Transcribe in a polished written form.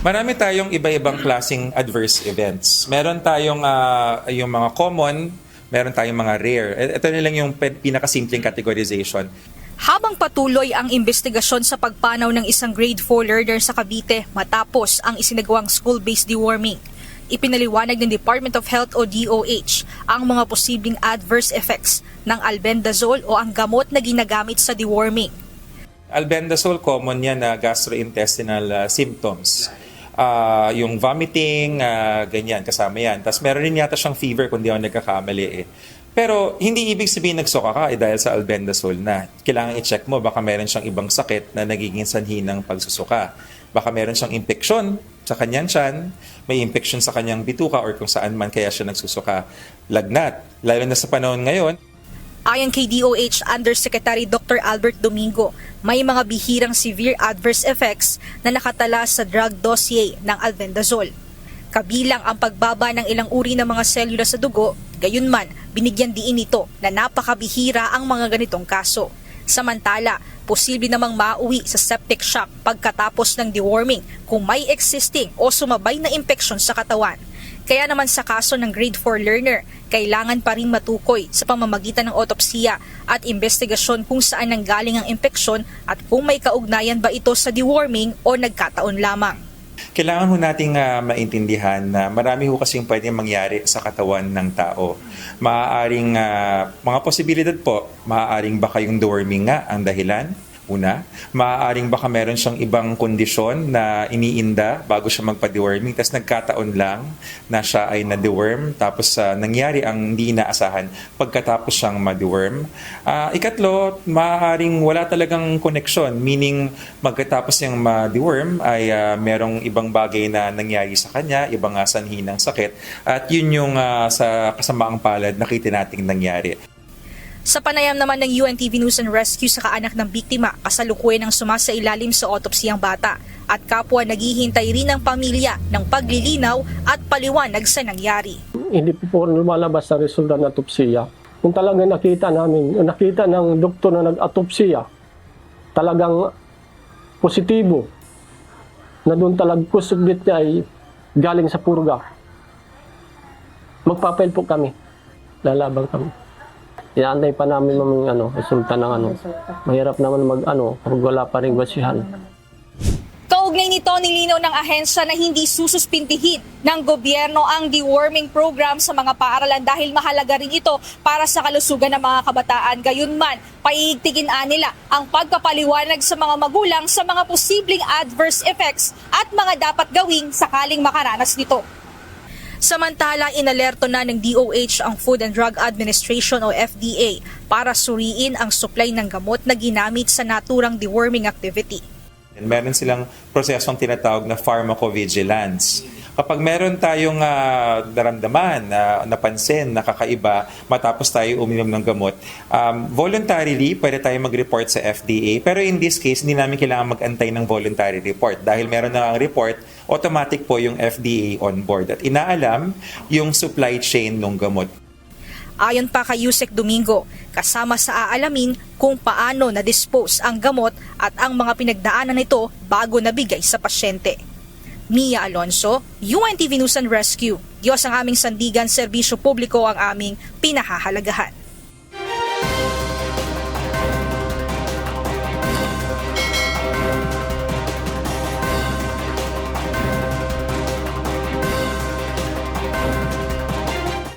Marami tayong iba-ibang klaseng adverse events. Meron tayong yung mga common, meron tayong mga rare. Ito na lang yung pinakasimpleng categorization. Habang patuloy ang investigasyon sa pagpanaw ng isang grade 4 learner sa Cavite matapos ang isinagawang school-based deworming, ipinaliwanag ng Department of Health o DOH ang mga posibleng adverse effects ng albendazole o ang gamot na ginagamit sa deworming. Albendazole, common yan na gastrointestinal symptoms. Yung vomiting, ganyan, kasama yan. Tapos meron rin yata siyang fever kung di ako nagkakamali eh. Pero hindi ibig sabihin nagsuka ka dahil sa albendazole na. Kailangan i-check mo, baka meron siyang ibang sakit na nagiging sanhi ng pagsusuka. Baka meron siyang impeksyon sa kanyang tiyan, may impeksyon sa kanyang bituka or kung saan man kaya siya nagsusuka. Lagnat, lalo na sa panahon ngayon. Ayon kay DOH Undersecretary Dr. Albert Domingo, may mga bihirang severe adverse effects na nakatala sa drug dossier ng albendazole. Kabilang ang pagbaba ng ilang uri ng mga selula sa dugo, gayunman binigyan diin nito na napakabihira ang mga ganitong kaso. Samantala, posible namang mauwi sa septic shock pagkatapos ng deworming kung may existing o sumabay na impeksyon sa katawan. Kaya naman sa kaso ng grade 4 learner, kailangan pa rin matukoy sa pamamagitan ng otopsiya at investigasyon kung saan nanggaling ang impeksyon at kung may kaugnayan ba ito sa deworming o nagkataon lamang. Kailangan ho nating maintindihan na marami ho kasing pwedeng mangyari sa katawan ng tao. Maaaring, mga posibilidad po, maaaring baka yung deworming nga ang dahilan. Una, maaaring baka meron siyang ibang kondisyon na iniinda bago siya magpa-deworming, tapos nagkataon lang na siya ay na-deworm, tapos nangyari ang hindi inaasahan pagkatapos siyang ma-deworm. Ikatlo, maaaring wala talagang koneksyon, meaning magkatapos niyang ma-deworm ay merong ibang bagay na nangyari sa kanya, ibang sanhi ng sakit, at yun yung sa kasamaang palad nakita nating nangyari. Sa panayam naman ng UNTV News and Rescue sa kaanak ng biktima, kasalukuyan ng sumasailalim sa autopsy ang bata at kapwa naghihintay rin ng pamilya ng paglilinaw at paliwanag sa nangyari. Hindi po lumalabas sa resulta ng autopsiya. Kung talaga nakita ng doktor na nag-autopsiya, talagang positibo na doon talagang kusugit niya ay galing sa purga. Magpapail po kami, lalabang kami. Inaantay pa namin resulta ng Mahirap naman pag wala pa rin basihan. Kaugnay nito, nilinaw ng ahensya na hindi sususpindihin ng gobyerno ang deworming program sa mga paaralan dahil mahalaga rin ito para sa kalusugan ng mga kabataan. Gayunman, paiigtigin nila ang pagpapaliwanag sa mga magulang sa mga posibleng adverse effects at mga dapat gawing sakaling makaranas nito. Samantala, inalerto na ng DOH ang Food and Drug Administration o FDA para suriin ang supply ng gamot na ginamit sa naturang deworming activity. Meron silang prosesong tinatawag na pharmacovigilance. Kapag meron tayong naramdaman, napansin, nakakaiba, matapos tayo uminom ng gamot, voluntarily, pwede tayo mag-report sa FDA. Pero in this case, hindi namin kailangan mag-antay ng voluntary report. Dahil meron na ang report, automatic po yung FDA on board. At inaalam yung supply chain ng gamot. Ayon pa kay Yusek Domingo, kasama sa aalamin kung paano na-dispose ang gamot at ang mga pinagdaanan nito bago nabigay sa pasyente. Mia Alonso, UNTV News and Rescue. Diyos ang aming sandigan, serbisyo publiko ang aming pinahahalagahan.